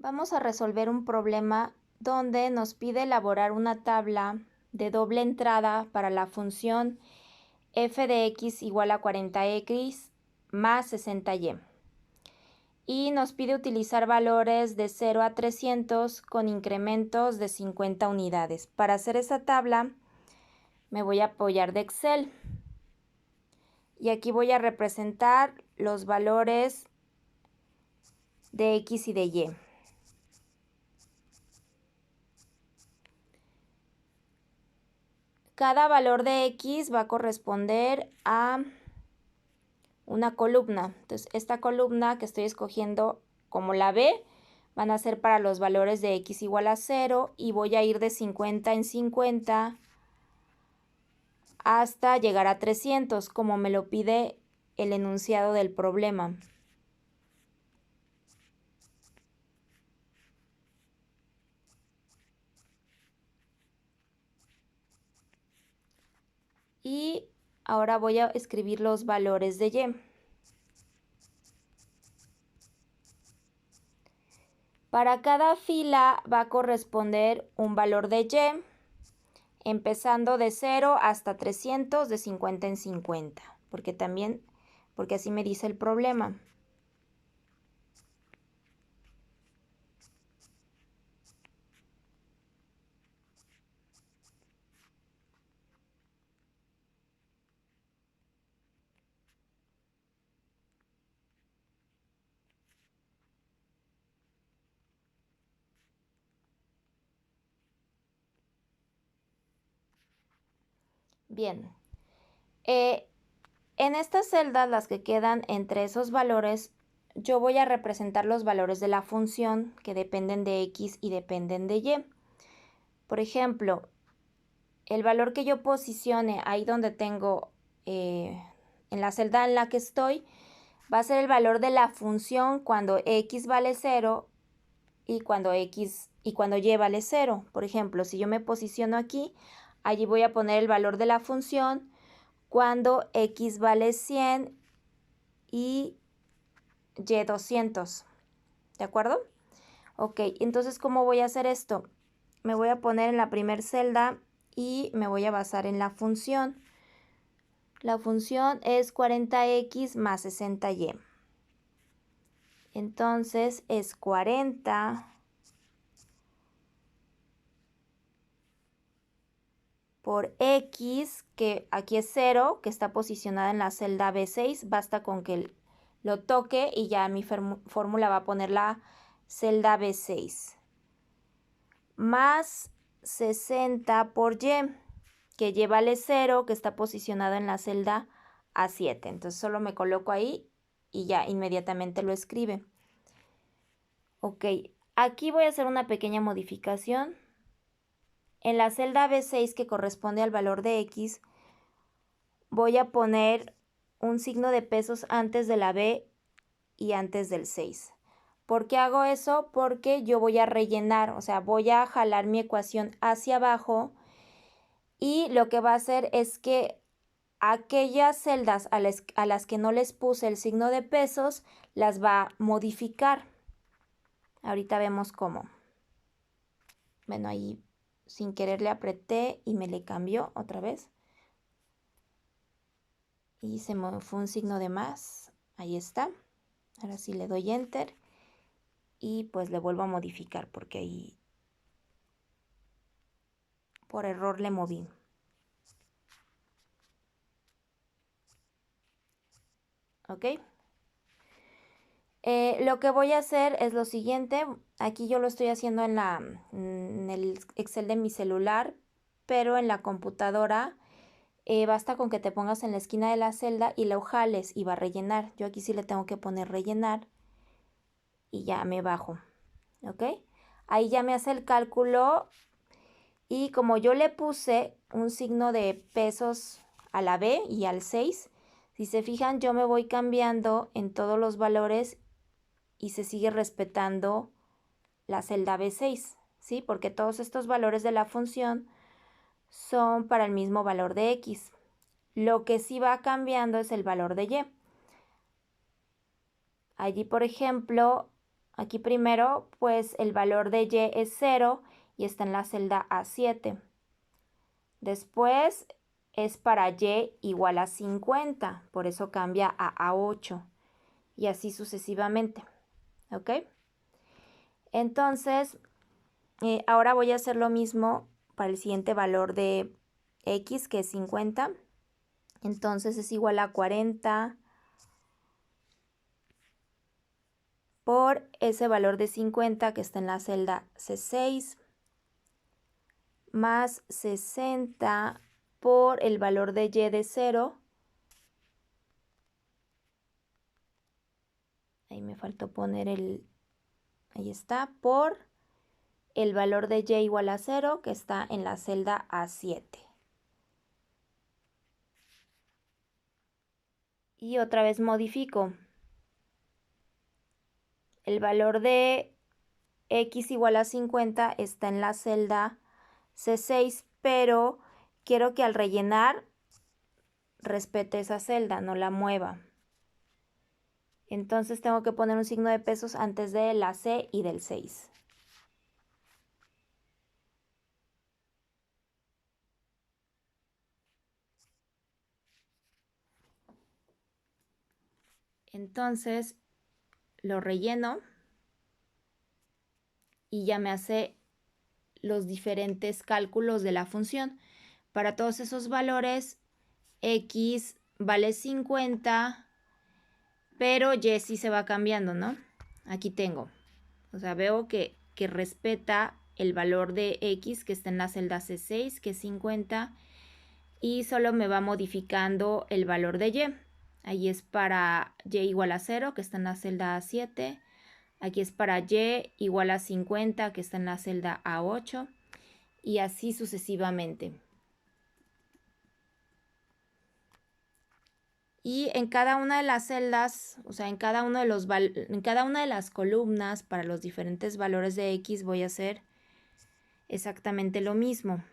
Vamos a resolver un problema donde nos pide elaborar una tabla de doble entrada para la función f de x igual a 40x más 60y. Y nos pide utilizar valores de 0 a 300 con incrementos de 50 unidades. Para hacer esa tabla me voy a apoyar de Excel. Y aquí voy a representar los valores de x y de y. Cada valor de x va a corresponder a una columna. Entonces, esta columna que estoy escogiendo como la B van a ser para los valores de x igual a 0 y voy a ir de 50 en 50 hasta llegar a 300, como me lo pide el enunciado del problema. Y ahora voy a escribir los valores de y. Para cada fila va a corresponder un valor de y, empezando de 0 hasta 300 de 50 en 50, porque así me dice el problema. Bien, en estas celdas, las que quedan entre esos valores, yo voy a representar los valores de la función que dependen de x y dependen de y. Por ejemplo, el valor que yo posicione ahí donde tengo, en la celda en la que estoy, va a ser el valor de la función cuando x vale 0 y cuando y vale 0. Por ejemplo, si yo me posiciono aquí, allí voy a poner el valor de la función cuando x vale 100 y y 200. ¿De acuerdo? Ok, entonces, ¿cómo voy a hacer esto? Me voy a poner en la primera celda y me voy a basar en la función. La función es 40x más 60y. Entonces es 40 por x, que aquí es 0, que está posicionada en la celda B6. Basta con que lo toque y ya mi fórmula va a poner la celda B6. Más 60 por y, que y vale 0, que está posicionada en la celda A7. Entonces solo me coloco ahí y ya inmediatamente lo escribe. Ok, aquí voy a hacer una pequeña modificación. En la celda B6, que corresponde al valor de x, voy a poner un signo de pesos antes de la B y antes del 6. ¿Por qué hago eso? Porque yo voy a rellenar, o sea, voy a jalar mi ecuación hacia abajo y lo que va a hacer es que aquellas celdas a las que no les puse el signo de pesos las va a modificar. Ahorita vemos cómo. Bueno, ahí sin querer le apreté y me le cambió otra vez. Y se me fue un signo de más. Ahí está. Ahora sí le doy Enter. Y pues le vuelvo a modificar porque ahí por error le moví. ¿Ok? Lo que voy a hacer es lo siguiente. Aquí yo lo estoy haciendo en el Excel de mi celular, pero en la computadora basta con que te pongas en la esquina de la celda y lo jales y va a rellenar. Yo aquí sí le tengo que poner rellenar y ya me bajo. ¿Ok? Ahí ya me hace el cálculo y como yo le puse un signo de pesos a la B y al 6, si se fijan yo me voy cambiando en todos los valores y se sigue respetando la celda B6, ¿sí? Porque todos estos valores de la función son para el mismo valor de x. Lo que sí va cambiando es el valor de y. Allí, por ejemplo, Aquí primero, pues el valor de Y es 0 y está en la celda A7. Después es para Y igual a 50, por eso cambia a A8 y así sucesivamente. ¿Ok? Entonces, ahora voy a hacer lo mismo para el siguiente valor de X, que es 50. Entonces es igual a 40 por ese valor de 50 que está en la celda C6 más 60 por el valor de Y de 0. Ahí me faltó poner ahí está, por el valor de Y igual a 0 que está en la celda A7. Y otra vez modifico. El valor de X igual a 50 está en la celda C6, pero quiero que al rellenar respete esa celda, no la mueva. Entonces tengo que poner un signo de pesos antes de la C y del 6. Entonces lo relleno y ya me hace los diferentes cálculos de la función. Para todos esos valores, X vale 50, pero Y sí se va cambiando, ¿no? Aquí tengo. O sea, veo que respeta el valor de X que está en la celda C6, que es 50, y solo me va modificando el valor de Y. Ahí es para Y igual a 0, que está en la celda A7. Aquí es para Y igual a 50, que está en la celda A8. Y así sucesivamente. Y en cada una de las celdas, o sea, en cada una de las columnas para los diferentes valores de X voy a hacer exactamente lo mismo.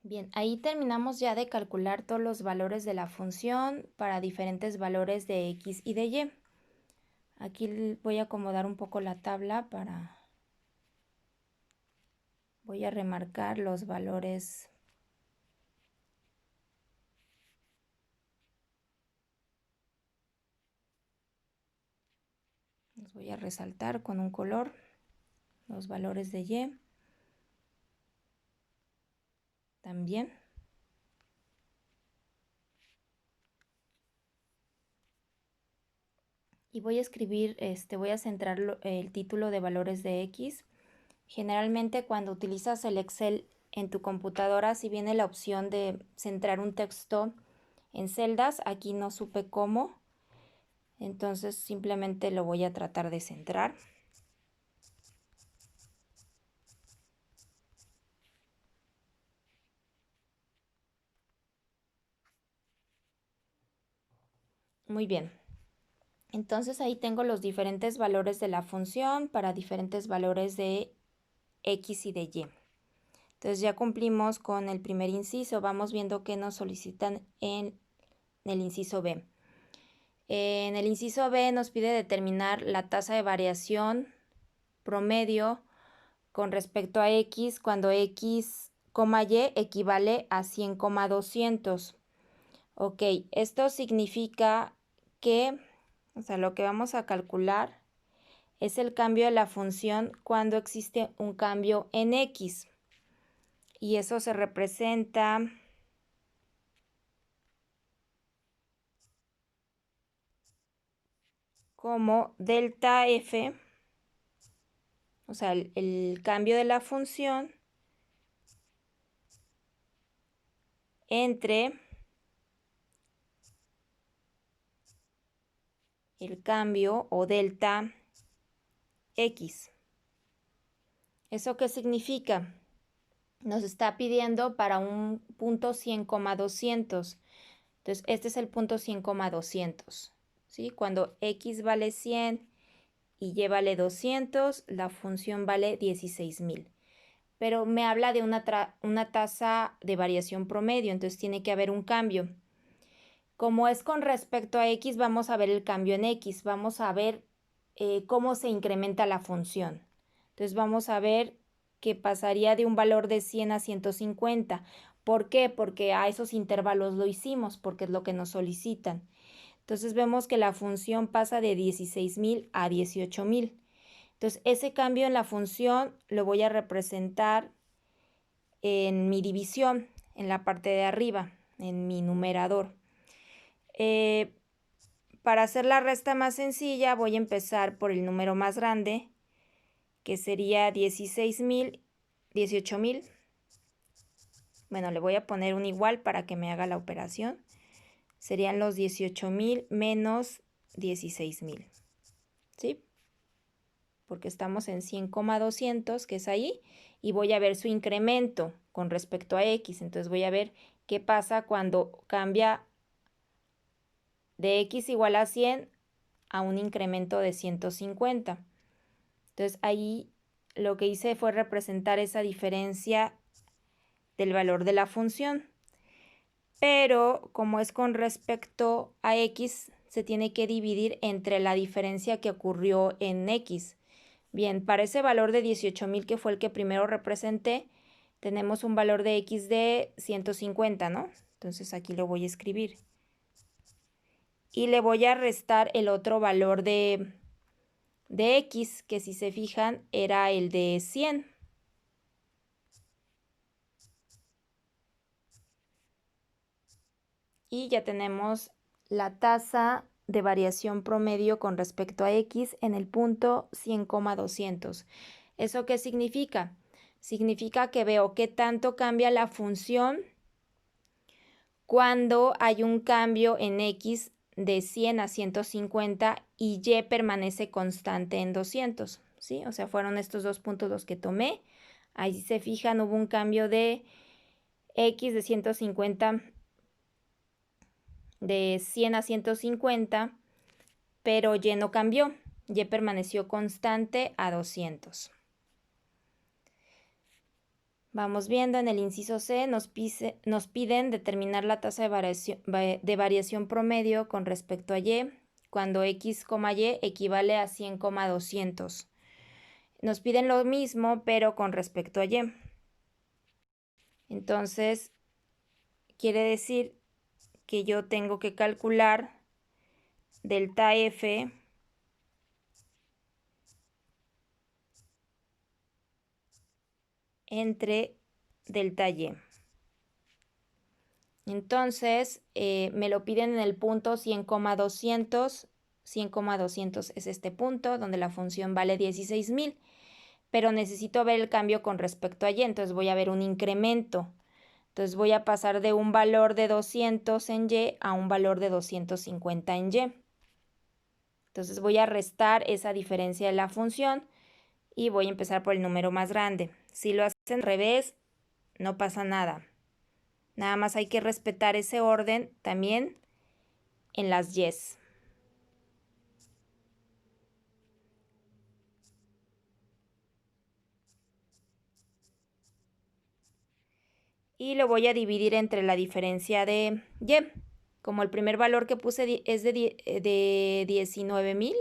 Bien, ahí terminamos ya de calcular todos los valores de la función para diferentes valores de x y de y. Aquí voy a acomodar un poco la tabla para... Voy a remarcar los valores. Los voy a resaltar con un color. Los valores de y. También. Y voy a escribir, voy a centrar el título de valores de x. Generalmente cuando utilizas el Excel en tu computadora, si viene la opción de centrar un texto en celdas, aquí no supe cómo, entonces simplemente lo voy a tratar de centrar. Muy bien. Entonces ahí tengo los diferentes valores de la función para diferentes valores de x y de y. Entonces ya cumplimos con el primer inciso. Vamos viendo qué nos solicitan en el inciso B. En el inciso B nos pide determinar la tasa de variación promedio con respecto a x cuando x, y equivale a 100,200. Ok, esto significa que, lo que vamos a calcular es el cambio de la función cuando existe un cambio en x. Y eso se representa como delta f, o sea, el cambio de la función entre el cambio o delta x. ¿Eso qué significa? Nos está pidiendo para un punto 100,200. Entonces, este es el punto 100,200. ¿Sí? Cuando x vale 100 y y vale 200, la función vale 16,000. Pero me habla de una tasa de variación promedio, entonces tiene que haber un cambio. Como es con respecto a x, vamos a ver el cambio en x. Vamos a ver cómo se incrementa la función. Entonces vamos a ver que pasaría de un valor de 100 a 150. ¿Por qué? Porque a esos intervalos lo hicimos, porque es lo que nos solicitan. Entonces vemos que la función pasa de 16,000 a 18,000. Entonces ese cambio en la función lo voy a representar en mi división, en la parte de arriba, en mi numerador. Para hacer la resta más sencilla voy a empezar por el número más grande, que sería 16,000, 18,000. Bueno, le voy a poner un igual para que me haga la operación. Serían los 18,000 menos 16,000. ¿Sí? Porque estamos en 100,200, que es ahí, y voy a ver su incremento con respecto a x. Entonces voy a ver qué pasa cuando cambia de x igual a 100 a un incremento de 150. Entonces ahí lo que hice fue representar esa diferencia del valor de la función. Pero como es con respecto a x, se tiene que dividir entre la diferencia que ocurrió en x. Bien, para ese valor de 18,000, que fue el que primero representé, tenemos un valor de x de 150, ¿no? Entonces aquí lo voy a escribir. Y le voy a restar el otro valor de x, que si se fijan era el de 100. Y ya tenemos la tasa de variación promedio con respecto a x en el punto 100,200. ¿Eso qué significa? Significa que veo qué tanto cambia la función cuando hay un cambio en x de 100 a 150 y y permanece constante en 200. ¿Sí? O sea, fueron estos dos puntos los que tomé. Ahí se fijan, hubo un cambio de x de 150 de 100 a 150, pero y no cambió, y permaneció constante a 200. Vamos viendo en el inciso C, nos piden determinar la tasa de variación promedio con respecto a Y, cuando X, Y equivale a 100,200. Nos piden lo mismo, pero con respecto a Y. Entonces, quiere decir que yo tengo que calcular delta F entre delta Y. Entonces, me lo piden en el punto 100,200. 100,200 es este punto donde la función vale 16,000, pero necesito ver el cambio con respecto a Y, entonces voy a ver un incremento. Entonces voy a pasar de un valor de 200 en Y a un valor de 250 en Y. Entonces voy a restar esa diferencia de la función y voy a empezar por el número más grande. Si lo hacen al revés, no pasa nada. Nada más hay que respetar ese orden también en las Y's. Y lo voy a dividir entre la diferencia de Y. Como el primer valor que puse es de 19,000,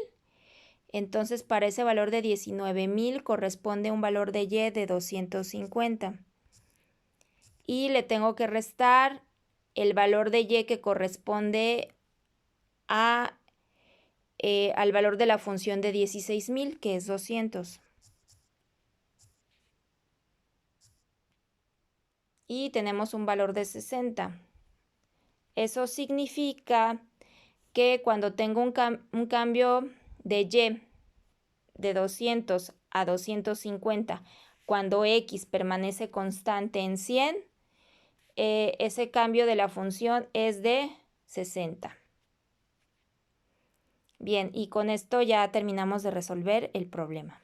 entonces para ese valor de 19,000 corresponde un valor de Y de 250. Y le tengo que restar el valor de Y que corresponde al valor de la función de 16,000, que es 200. Y tenemos un valor de 60. Eso significa que cuando tengo un cambio de Y de 200 a 250, cuando X permanece constante en 100, ese cambio de la función es de 60. Bien, y con esto ya terminamos de resolver el problema.